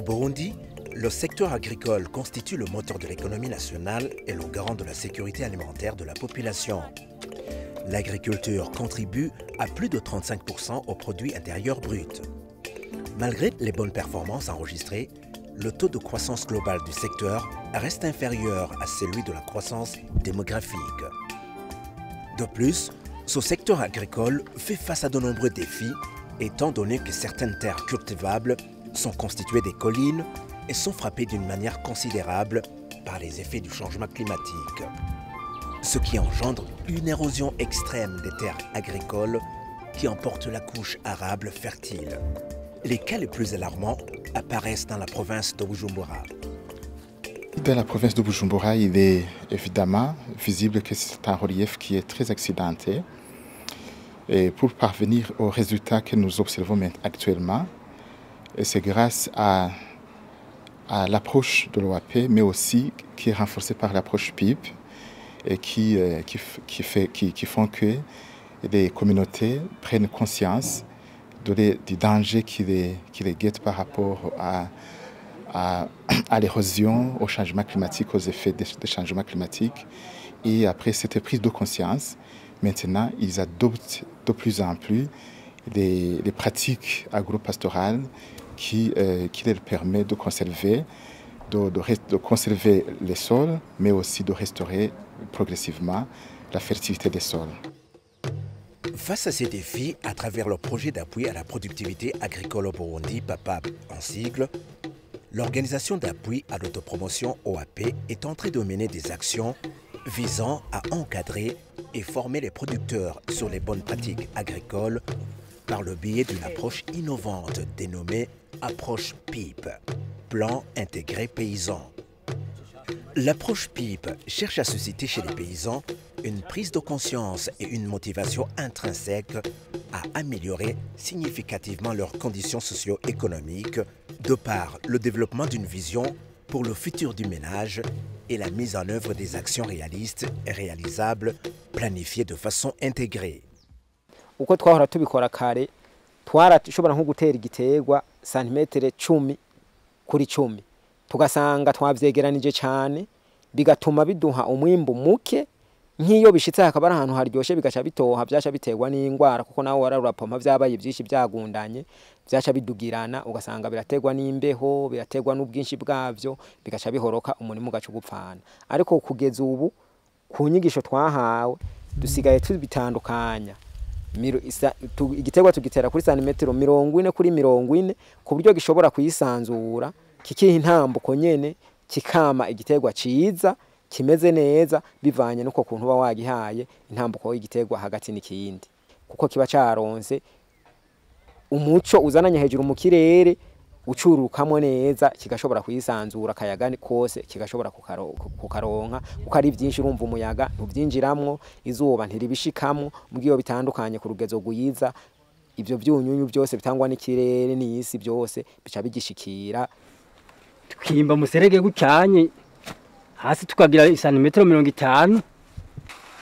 Au Burundi, le secteur agricole constitue le moteur de l'économie nationale et le garant de la sécurité alimentaire de la population. L'agriculture contribue à plus de 35% au produit intérieur brut. Malgré les bonnes performances enregistrées, le taux de croissance globale du secteur reste inférieur à celui de la croissance démographique. De plus, ce secteur agricole fait face à de nombreux défis, étant donné que certaines terres cultivables sont constituées des collines et sont frappées d'une manière considérable par les effets du changement climatique, ce qui engendre une érosion extrême des terres agricoles qui emporte la couche arable fertile. Les cas les plus alarmants apparaissent dans la province de Bujumbura. Dans la province de Bujumbura, il est évidemment visible que c'est un relief qui est très accidenté. Et pour parvenir aux résultats que nous observons actuellement, c'est grâce à l'approche de l'OAP, mais aussi qui est renforcée par l'approche PIP, et qui font que les communautés prennent conscience du danger qui les guette par rapport à l'érosion, au changement climatique, aux effets des changements climatiques. Et après cette prise de conscience, maintenant, ils adoptent de plus en plus des pratiques agro-pastorales qui leur permettent de conserver, conserver les sols, mais aussi de restaurer progressivement la fertilité des sols. Face à ces défis, à travers le projet d'appui à la productivité agricole au Burundi, PAPAB en sigle, l'organisation d'appui à l'autopromotion OAP est en train de mener des actions visant à encadrer et former les producteurs sur les bonnes pratiques agricoles par le biais d'une approche innovante dénommée approche PIP, Plan Intégré Paysan. L'approche PIP cherche à susciter chez les paysans une prise de conscience et une motivation intrinsèque à améliorer significativement leurs conditions socio-économiques de par le développement d'une vision pour le futur du ménage et la mise en œuvre des actions réalistes et réalisables planifiées de façon intégrée. Uko twahora tubikora kare twarashobora nko gutera igiterwa santimetre 10 kuri 10 tugasanga twavyegeranije cyane bigatuma biduha umwimbu muke nk'iyo bishitse hakaba ari ahantu haryoshe bigaca bitoha byaca biterwa n'ingwara kuko nawo wararapompa vyabaye byinshi byagundanye byaca bidugirana ugasanga biraterwa n'imbeho biraterwa n'ubwinshi bwavyo bigaca bihoroka umurimo ugaca gupfana ariko kugeza ubu ku nyigisho twahawe dusigaye tubitandukanya igiterwa tugitera kuri santimetero 40 kuri 40 ku buryo gishobora kuyisanzura kikiha intambuko nyene kikama igiterwa ciza kimeze neza bivanye nuko kuntu ba wagihaye intambuko y'igiterwa hagati n'ikindi kuko kiba caronse umuco uzananye hejuru mu kirere ucurukamwe neza kigashobora kuyisanzura kayagani kose kigashobora kukaronka kuko ari byinshi urumva umuyaga ntubyinjiramwo izuba ntiribishikamwo mugiyo bitandukanye ku rugezo guyiza ibyo byunyunyu byose bitangwa n'ikirere n'isi byose bica bigishikira twimba muserege gucyanye hasi tukagira isantimetero 50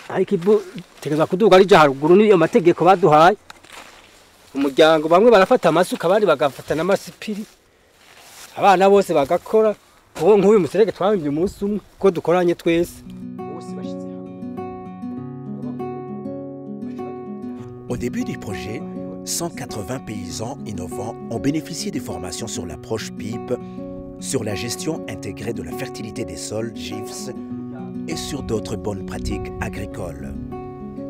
ariko ivu tegeza kuduga ari haruguru niyo mategeko baduhaye umuryango bamwe barafata amasuka abandi bagafata n'amasipiri abana bose bagakora uwo nk'uyu muserege twambye umunsi umwe ko dukoranye twese bose bashitse Au début du projet, 180 paysans innovants ont bénéficié des formations sur l'approche PIP, sur la gestion intégrée de la fertilité des sols, GIFS, et sur d'autres bonnes pratiques agricoles.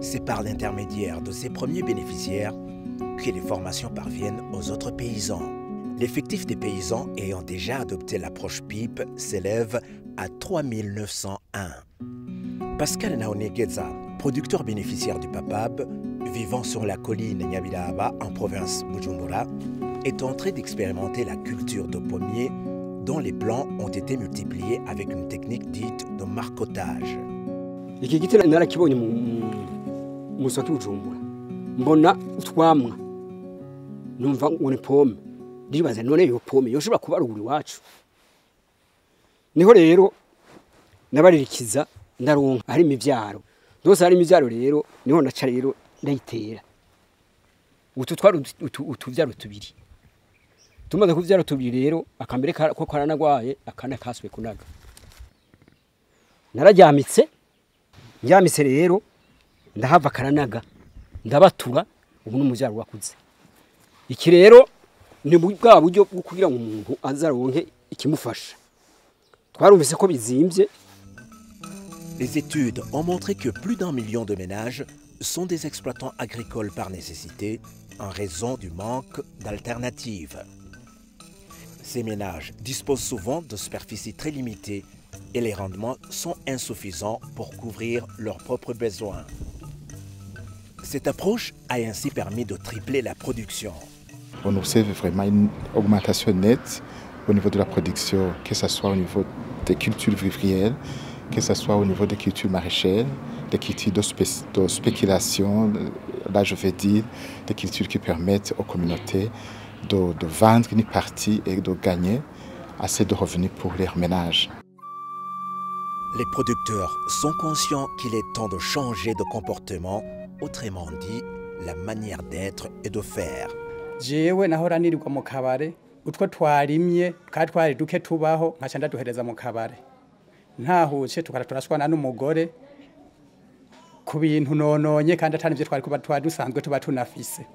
C'est par l'intermédiaire de ces premiers bénéficiaires que les formations parviennent aux autres paysans. L'effectif des paysans ayant déjà adopté l'approche PIP s'élève à 3901. Pascal Naonegeza, producteur bénéficiaire du PAPAB, vivant sur la colline Nyabiraba en province Bujumbura, est en train d'expérimenter la culture de pommiers dont les plants ont été multipliés avec une technique dite de marcotage. Iki gitera narakibonye mu soki Bujumbura mbona utwamwa numva ngo ni pomme ndibaza none yo pomme yoshobora kuba ruguru wacu niho rero nabaririkiza ndaronka hari imivyaro dose hari imivyaro rero niho ndaca rero ndayitera utu twari utuvyaro tubiri tumaze kuvyara tubiri rero akambere ko karanagwaye akana kaswe kunaga narajyamitse njyamitse rero ndahava karanaga ndabatura ubu n'umuvyaro wakuze iki rero ni bwa buryo bwo kugira ngo umuntu azaronke ikimufasha twarumvise ko bizimvye. Les études ont montré que plus d'1 million de ménages sont des exploitants agricoles par nécessité en raison du manque d'alternatives. Ces ménages disposent souvent de superficies très limitées et les rendements sont insuffisants pour couvrir leurs propres besoins. Cette approche a ainsi permis de tripler la production. On observe vraiment une augmentation nette au niveau de la production, que ce soit au niveau des cultures vivrières, que ce soit au niveau des cultures maraîchères, des cultures de spéculation, là je veux dire des cultures qui permettent aux communautés de vendre une partie et de gagner assez de revenus pour leurs ménages. Les producteurs sont conscients qu'il est temps de changer de comportement, autrement dit, la manière d'être et de faire. Jewe nahora nirirwa mu kabare utwo twarimye kandi twari duke tubaho nkaca ndaduhereza mu kabare ntahuce tukara turashwana n'umugore ku bintu nononye kandi atanivyo twari kuba twadusanzwe tuba tunafise.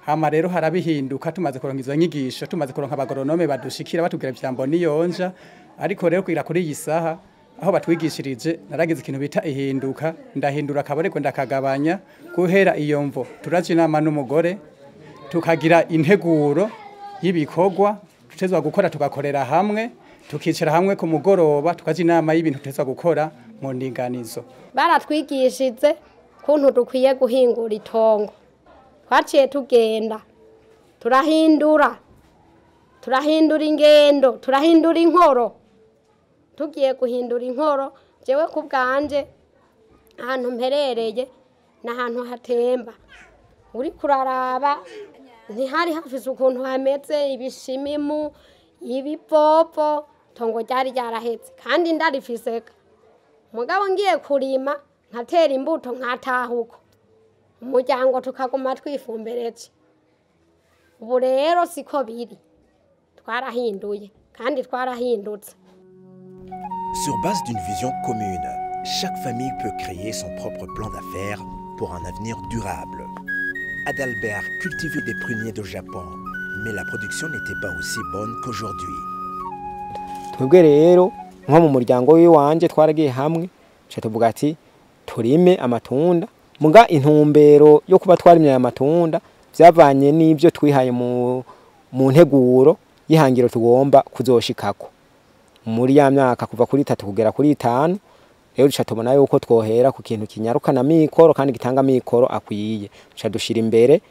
Hama rero harabihinduka tumaze kuronka izo nyigisho tumaze kuronka abagoronome badushikira batubwira ivyambo niyonja ariko rero kugira kuri iyi saha aho batwigishirije naragize ikintu bita ihinduka ndahindura akabare ko ndakagabanya guhera iyo mvo turaje inama n'umugore tukagira integuro y'ibikorwa tutezwa gukora tugakorera hamwe tukicara hamwe ku mugoroba tukaje inama y'ibintu tutezwa gukora mu ndinganizo. Baratwigishije kuntu dukwiye guhingura itongo twaciye tugenda turahindura ingendo turahindura inkoro tugiye guhindura inkoro jewe ku bwanje ahantu mperereye n'ahantu hatemba uri kuraraba ntihari hafise ukuntu hameze ibishimimu ibipopo tongo ryari ryarahetse kandi ndarifiseka mugabo ngiye kurima nkatera imbuto nkatahuko umuryango tukaguma twifumbereje ubu rero siko biri twarahinduye kandi twarahindutse. Sur base d'une vision commune, chaque famille peut créer son propre plan d'affaires pour un avenir durable. Adalbert cultivait des pruniers de Japon, mais la production n'était pas aussi bonne qu'aujourd'hui. Twebwe rero nko mu muryango w'iwanje twaragiye hamwe tuvuga ati turime amatunda muga intumbero yo kuba twarimye aya matunda byavanye n'ibyo twihaye mu nteguro y'ihangiro tugomba kuzoshikako muri ya myaka kuva kuri 3 kugera kuri 5 rero duca tubona yuko twohera ku kintu kinyarukana mikoro kandi gitanga mikoro akwiye duca dushira imbere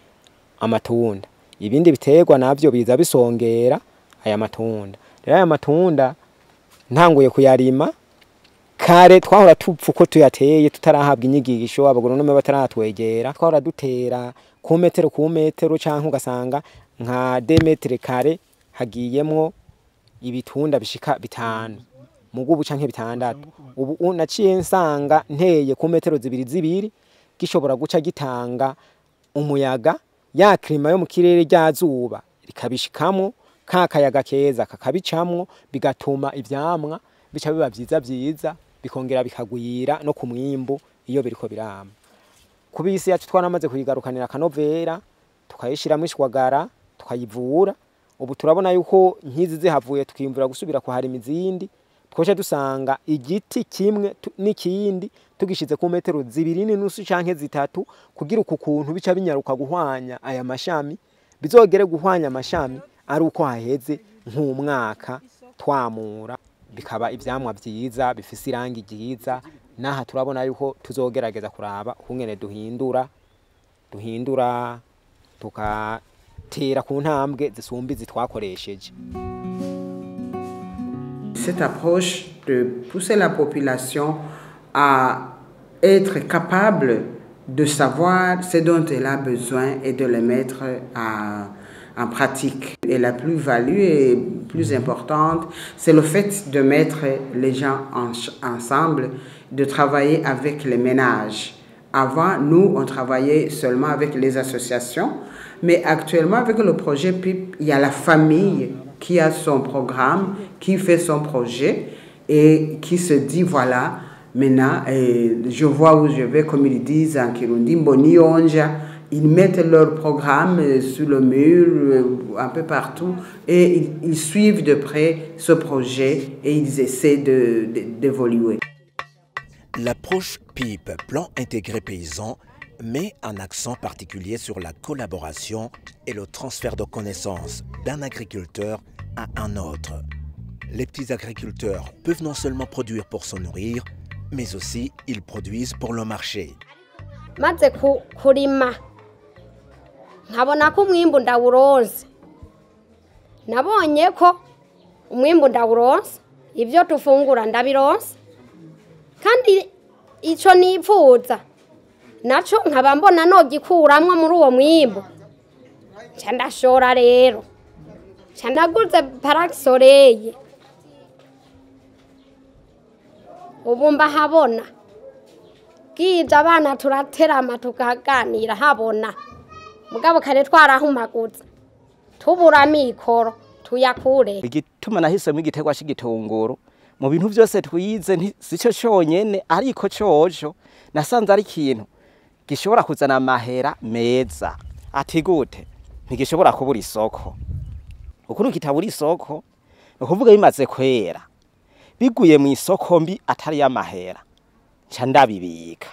amatunda ibindi biterwa navyo biza bisongera aya matunda rero aya matunda ntanguye kuyarima kare twahora tupfa uko tuyateye tutarahabwa inyigisho abagoronome bataratwegera twahora dutera ku metero canke ugasanga nka 2 metre kare hagiyemwo ibitunda bishika 5 mugubu canke 6 ubu naciye nsanga nteye ku metero 2 gishobora guca gitanga umuyaga ya klima yo mu kirere ryazuba rikabishikamo kakayaga keza kakabicamwo bigatuma ivyamwa bica biba vyiza bikongera bikagwira no ku mwimbu iyo biriko birama kubisi yacu twanamaze kuyigarukanira kanovera tukayishiramo ishwagara tukayivura ubu turabona yuko nkizi zihavuye tukimvura gusubira kwa hari imizindi twoje dusanga igiti kimwe n'ikindi tugishize ku metero 2.5 canke 3 kugira uku kuntu bica binyaruka guhwanya aya mashami bizogere guhwanya amashami ari uko haheze nk'umwaka twamura bikaba ivyamwa vyiza bifise irangi ryiza naha turabona yuko tuzogerageza kuraba kungene duhindura tukatera ku ntambwe zisumbizi twakoresheje. Cette approche de pousser la population à être capable de savoir ce dont elle a besoin et de le mettre en pratique. Et la plus-value et plus importante, c'est le fait de mettre les gens ensemble, de travailler avec les ménages Avant, nous, on travaillait seulement avec les associations, mais actuellement, avec le projet PIP, il y a la famille qui a son programme, qui fait son projet et qui se dit, voilà, maintenant, je vois où je vais, comme ils disent en Kirundi, Mboni Onja. Ils mettent leur programme sur le mur, un peu partout, et ils suivent de près ce projet et ils essaient d'évoluer. L'approche PIP, Plan Intégré Paysan, met un accent particulier sur la collaboration et le transfert de connaissances d'un agriculteur à un autre. Les petits agriculteurs peuvent non seulement produire pour se nourrir, mais aussi ils produisent pour le marché. nkabona ko umwimbu ndawuronse nabonye ko umwimbu ndawuronse ibyo tufungura ndabironse kandi ico nipfuza naco nkaba mbona no gikuramwe muri uwo mwimbu nca ndashora rero nca ndaguze paraxoreye ubu mbahabona bwije abana turaterama tukaganira habona mugabo kare twarahumaguza tubura mikoro tuyakure. Igituma nahisemo igiterwa c'igitunguru mu bintu byose twize sico cyonyene ariko cojo nasanze ari ikintu gishobora kuzana amahera meza ati gute ntigishobora kubura isoko ukuru kitabura isoko ukuvuga bimaze kwera biguye mu isoko mbi atari y'amahera nca ndabibika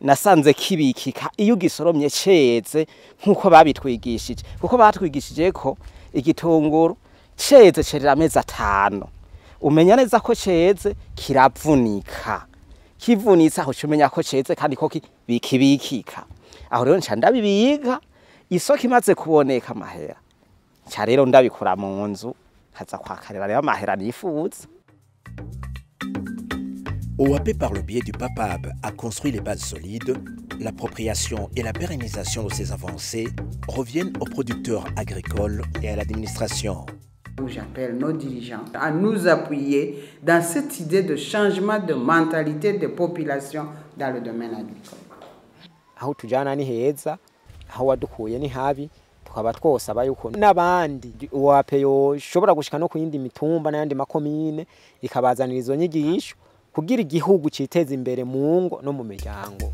nasanze kibikika iyo gisoromye ceze nkuko babitwigishije kuko batwigishije ko igitunguru ceze cerera amezi 5 umenya neza ko ceze kiravunika kivunitse aho cumenya ko ceze kandi ko bikibikika aho rero nca ndabibika isoko imaze kuboneka amahera nca rero ndabikura mu nzu haza kwakarira rero amahera nifuza. OAP, par le biais du PAPAB, a construit les bases solides. L'appropriation et la pérennisation de ces avancées reviennent aux producteurs agricoles et à l'administration. J'appelle nos dirigeants à nous appuyer dans cette idée de changement de mentalité des populations dans le domaine agricole. Aho tujana ni heza, aho wadukuye ni habi, tukaba twosaba yuko n'abandi OAP yoshobora gushika no kuyindi mitumba n'ayandi makomine ikabazanira izo nyigisho kugira igihugu citeze imbere mu ngo no mu miryango.